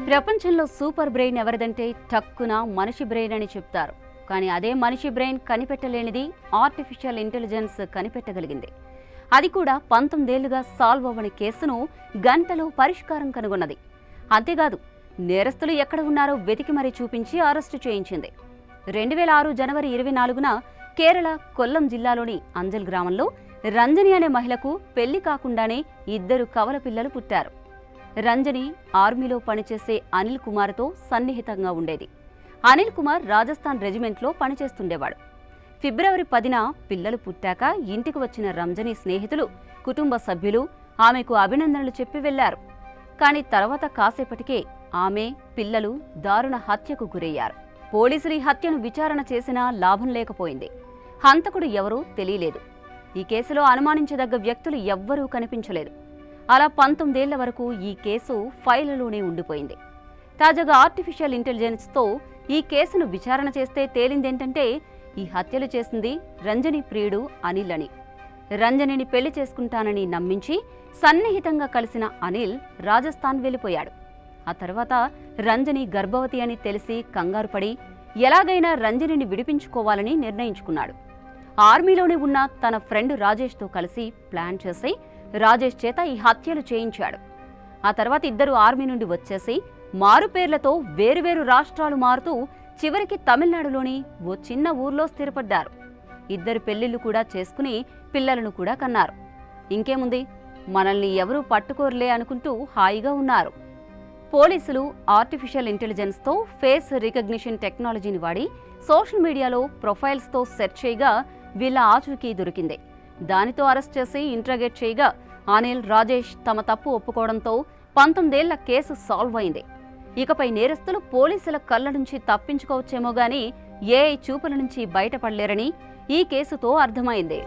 ప్రపంచంలో super brain ఎవరిదంటే టక్కున మనిషి బ్రెయిన్ అని చెప్తారు. కానీ అదే మనిషి బ్రెయిన్ కనిపెట్టలేనిది ఆర్టిఫిషియల్ ఇంటెలిజెన్స్ కనిపెట్టగలిగింది. అది కూడా 19 ఏళ్లుగా సాల్వ్ అవ్వని కేసును గంటలో పరిష్కారం కనుగొన్నది. అంతేకాదు, నేరస్తులు ఎక్కడ ఉన్నారో వెతికి మరీ చూపించి అరెస్టు చేయించింది. 2006 జనవరి 24న కేరళ కొల్లం జిల్లాలోని అంజల్ గ్రామంలో రంజని అనే మహిళకు పెళ్లి కాకుండానే 2 కవల పిల్లలు పుట్టారు. రంజని ఆర్మీలో పనిచేసే అనిల్ కుమార్తో సన్నిహితంగా ఉండేది. అనిల్ కుమార్ రాజస్థాన్ రెజిమెంట్లో పనిచేస్తుండేవాడు. ఫిబ్రవరి 10న పిల్లలు పుట్టాక ఇంటికి వచ్చిన రంజని స్నేహితులు, కుటుంబ సభ్యులు ఆమెకు అభినందనలు చెప్పి వెళ్లారు. కానీ తర్వాత కాసేపటికే ఆమె, పిల్లలు దారుణ హత్యకు గురయ్యారు. పోలీసులు ఈ హత్యను విచారణ చేసినా లాభం లేకపోయింది. హంతకుడు ఎవరో తెలియలేదు. ఈ కేసులో అనుమానించదగ్గ వ్యక్తులు ఎవ్వరూ కనిపించలేదు. అలా 19 ఏళ్ల వరకు ఈ కేసు ఫైలులోనే ఉండిపోయింది. తాజాగా ఆర్టిఫిషియల్ ఇంటెలిజెన్స్తో ఈ కేసును విచారణ చేస్తే తేలిందేంటంటే, ఈ హత్యలు చేసింది రంజని ప్రియుడు అనిల్ అని. రంజనిని పెళ్లి చేసుకుంటానని నమ్మించి సన్నిహితంగా కలిసిన అనిల్ రాజస్థాన్ వెళ్లిపోయాడు. ఆ తర్వాత రంజని గర్భవతి అని తెలిసి కంగారుపడి ఎలాగైనా రంజనిని విడిపించుకోవాలని నిర్ణయించుకున్నాడు. ఆర్మీలోనే ఉన్న తన ఫ్రెండ్ రాజేష్తో కలిసి ప్లాన్ చేసి రాజేష్ చేత ఈ హత్యలు చేయించాడు. ఆ తర్వాత ఇద్దరు ఆర్మీ నుండి వచ్చేసి మారుపేర్లతో వేరువేరు రాష్ట్రాలు మారుతూ చివరికి తమిళనాడులోని ఓ చిన్న ఊర్లో స్థిరపడ్డారు. 2 పెళ్లిళ్లు కూడా చేసుకుని పిల్లలను కూడా కన్నారు. ఇంకేముంది, మనల్ని ఎవరూ పట్టుకోర్లే అనుకుంటూ హాయిగా ఉన్నారు. పోలీసులు ఆర్టిఫిషియల్ ఇంటెలిజెన్స్తో ఫేస్ రికగ్నిషన్ టెక్నాలజీని వాడి సోషల్ మీడియాలో ప్రొఫైల్స్తో సెర్చ్ చేయగా వీళ్ళ ఆచూకీ దొరికింది. దానితో అరెస్ట్ చేసి ఇంట్రాగేట్ చేయగా అనిల్, రాజేష్ తమ తప్పు ఒప్పుకోవడంతో 19 ఏళ్ల కేసు సాల్వ్ అయింది. ఇకపై నేరస్తులు పోలీసుల కళ్ల నుంచి తప్పించుకోవచ్చేమో గానీ ఏఐ చూపుల నుంచి బయటపడలేరని ఈ కేసుతో అర్థమైంది.